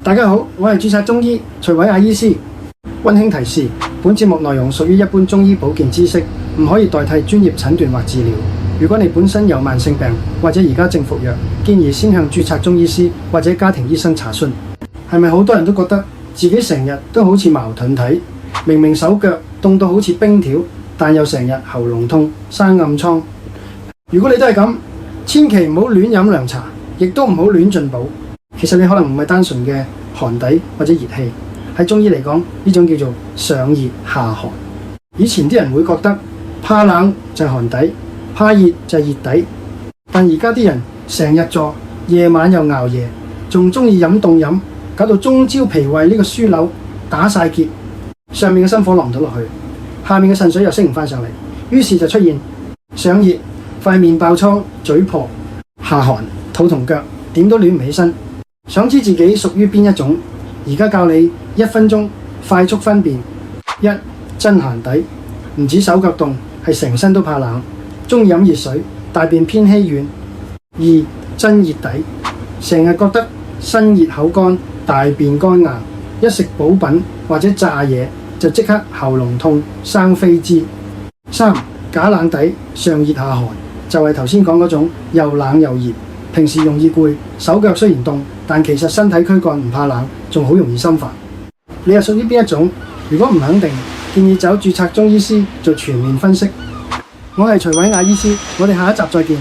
大家好，我係註冊中醫徐偉亞醫師。溫馨提示：本節目內容屬於一般中醫保健知識，唔可以代替專業診斷或治療。如果你本身有慢性病或者而家正服藥，建議先向註冊中醫師或者家庭醫生查詢。係咪好多人都覺得自己成日都好似矛盾體？明明手腳凍到好似冰條，但又成日喉嚨痛、生暗瘡。如果你都係咁，千祈唔好亂飲涼茶，亦都唔好亂進補。其實你可能唔係單純嘅寒底或者熱氣，喺中醫嚟講，呢種叫做上熱下寒。以前啲人會覺得怕冷就係寒底，怕熱就係熱底，但而家啲人成日坐，夜晚又熬夜，仲中意飲凍飲，搞到中焦脾胃呢個樞紐打晒結，上面嘅心火落唔到落去，下面嘅腎水又升唔翻上嚟，於是就出現上熱、塊面爆瘡、嘴破；下寒、肚同腳點都暖唔起身。想知自己屬於邊一種？而家教你1分鐘快速分辨：一、真寒底，唔止手腳凍，係成身都怕冷，中意飲熱水，大便偏稀軟；二、真熱底，成日覺得身熱口乾，大便乾硬，一食補品或者炸嘢就即刻喉嚨痛、生痱滋；三、假冷底，上熱下寒，就係頭先講嗰種又冷又熱，平時容易攰，手腳雖然凍，但其實身體軀幹唔怕冷，仲好容易心煩。你係屬於邊一種？如果唔肯定，建議找註冊中醫師做全面分析。我係徐偉亞醫師，我哋下一集再見。